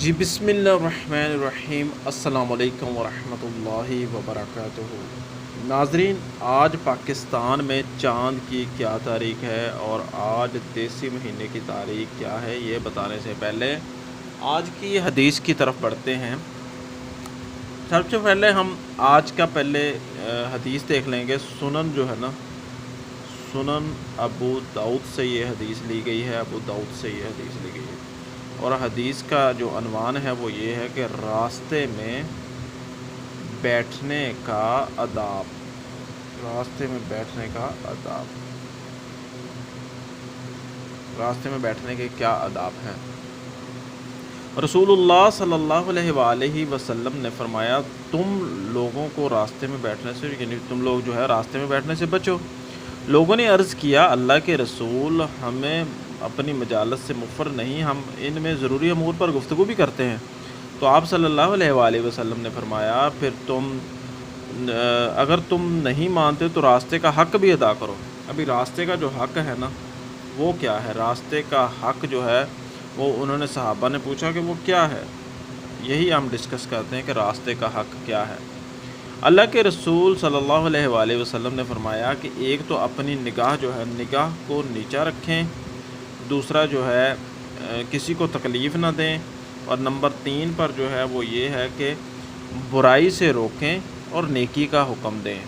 جی بسم اللہ الرحمن الرحیم، السلام علیکم ورحمۃ اللہ وبرکاتہ۔ ناظرین، آج پاکستان میں چاند کی کیا تاریخ ہے اور آج دیسی مہینے کی تاریخ کیا ہے، یہ بتانے سے پہلے آج کی حدیث کی طرف بڑھتے ہیں۔ سب سے پہلے ہم آج کا حدیث دیکھ لیں گے۔ سنن جو ہے نا، سنن ابو داؤد سے یہ حدیث لی گئی ہے، ابو داؤد سے یہ حدیث لی گئی ہے، اور حدیث کا جو عنوان ہے وہ یہ ہے کہ راستے میں بیٹھنے کا آداب۔ راستے میں بیٹھنے کا آداب، راستے میں بیٹھنے کے کیا آداب ہیں۔ رسول اللہ صلی اللہ علیہ وآلہ وسلم نے فرمایا، تم لوگوں کو راستے میں بیٹھنے سے، یعنی تم لوگ جو ہے راستے میں بیٹھنے سے بچو۔ لوگوں نے عرض کیا، اللہ کے رسول، ہمیں اپنی مجالس سے مفر نہیں، ہم ان میں ضروری امور پر گفتگو بھی کرتے ہیں۔ تو آپ صلی اللہ علیہ وآلہ وسلم نے فرمایا، پھر اگر تم نہیں مانتے تو راستے کا حق بھی ادا کرو۔ ابھی راستے کا جو حق ہے نا، وہ کیا ہے؟ راستے کا حق جو ہے وہ انہوں نے صحابہ نے پوچھا کہ وہ کیا ہے، یہی ہم ڈسکس کرتے ہیں کہ راستے کا حق کیا ہے۔ اللہ کے رسول صلی اللہ علیہ وآلہ وسلم نے فرمایا کہ ایک تو اپنی نگاہ جو ہے، نگاہ کو نیچا رکھیں، دوسرا جو ہے کسی کو تکلیف نہ دیں، اور نمبر 3 پر جو ہے وہ یہ ہے کہ برائی سے روکیں اور نیکی کا حکم دیں۔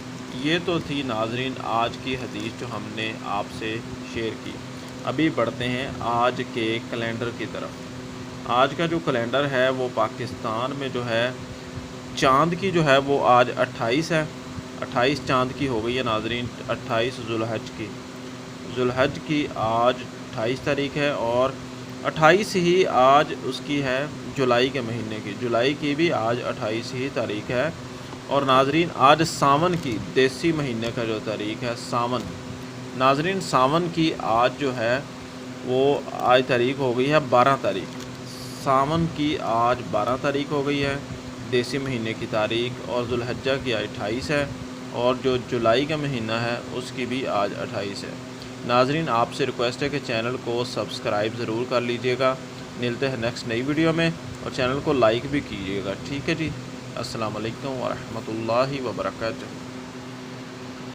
یہ تو تھی ناظرین آج کی حدیث جو ہم نے آپ سے شیئر کی۔ ابھی بڑھتے ہیں آج کے کیلنڈر کی طرف۔ آج کا جو کیلنڈر ہے وہ پاکستان میں جو ہے چاند کی جو ہے وہ آج 28 ہے، 28 چاند کی ہو گئی ہے ناظرین، 28 ذوالحج کی آج 28 تاریخ ہے، اور 28 ہی آج اس کی ہے جولائی کے مہینے کی، جولائی کی بھی آج 28 ہی تاریخ ہے۔ اور ناظرین آج ساون کی، دیسی مہینے کا جو تاریخ ہے ساون، ناظرین ساون کی آج جو ہے وہ آج تاریخ ہو گئی ہے 12 تاریخ، ساون کی آج 12 تاریخ ہو گئی ہے دیسی مہینے کی تاریخ، اور ذوالحجہ کی آج 28 ہے، اور جو جولائی کا مہینہ ہے اس کی بھی آج 28 ہے۔ ناظرین آپ سے ریکویسٹ ہے کہ چینل کو سبسکرائب ضرور کر لیجئے گا۔ ملتے ہیں نیکسٹ نئی ویڈیو میں، اور چینل کو لائک بھی کیجئے گا، ٹھیک ہے جی۔ السلام علیکم ورحمۃ اللہ وبرکاتہ۔